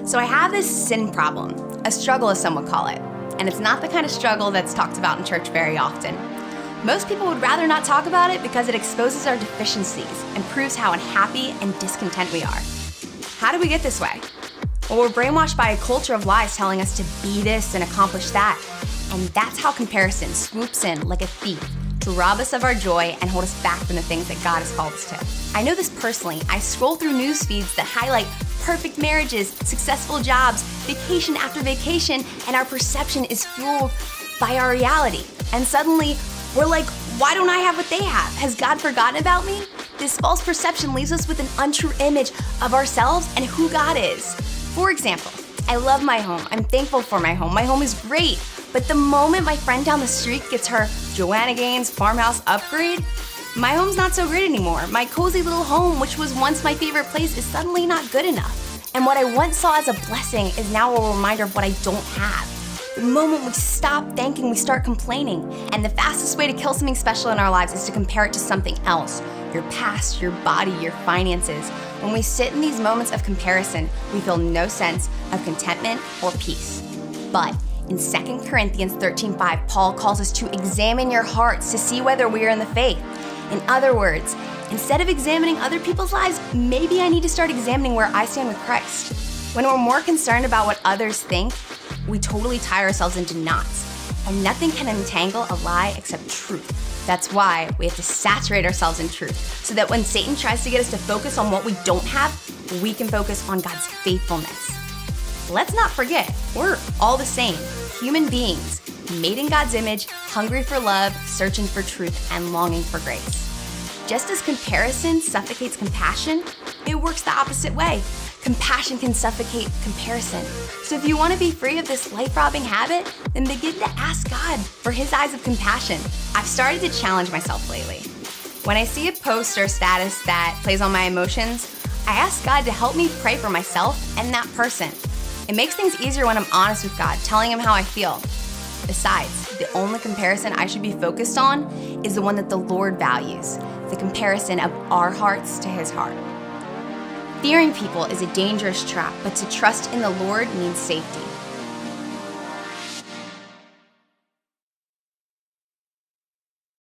So I have this sin problem, a struggle as some would call it, and it's not the kind of struggle that's talked about in church very often. Most people would rather not talk about it because it exposes our deficiencies and proves how unhappy and discontent we are. How do we get this way? Well, we're brainwashed by a culture of lies telling us to be this and accomplish that, and that's how comparison swoops in like a thief to rob us of our joy and hold us back from the things that God has called us to. I know this personally. I scroll through news feeds that highlight perfect marriages, successful jobs, vacation after vacation, and our perception is fueled by our reality. And suddenly, we're like, why don't I have what they have? Has God forgotten about me? This false perception leaves us with an untrue image of ourselves and who God is. For example, I love my home. I'm thankful for my home. My home is great. But the moment my friend down the street gets her Joanna Gaines farmhouse upgrade, my home's not so great anymore. My cozy little home, which was once my favorite place, is suddenly not good enough. And what I once saw as a blessing is now a reminder of what I don't have. The moment we stop thanking, we start complaining. And the fastest way to kill something special in our lives is to compare it to something else. Your past, your body, your finances. When we sit in these moments of comparison, we feel no sense of contentment or peace. But in 2 Corinthians 13:5, Paul calls us to examine your hearts to see whether we are in the faith. In other words, instead of examining other people's lives, maybe I need to start examining where I stand with Christ. When we're more concerned about what others think, we totally tie ourselves into knots. And nothing can entangle a lie except truth. That's why we have to saturate ourselves in truth, so that when Satan tries to get us to focus on what we don't have, we can focus on God's faithfulness. Let's not forget, we're all the same, human beings, made in God's image, hungry for love, searching for truth, and longing for grace. Just as comparison suffocates compassion, it works the opposite way. Compassion can suffocate comparison. So if you want to be free of this life-robbing habit, then begin to ask God for His eyes of compassion. I've started to challenge myself lately. When I see a post or status that plays on my emotions, I ask God to help me pray for myself and that person. It makes things easier when I'm honest with God, telling Him how I feel. Besides, the only comparison I should be focused on is the one that the Lord values, the comparison of our hearts to His heart. Fearing people is a dangerous trap, but to trust in the Lord means safety.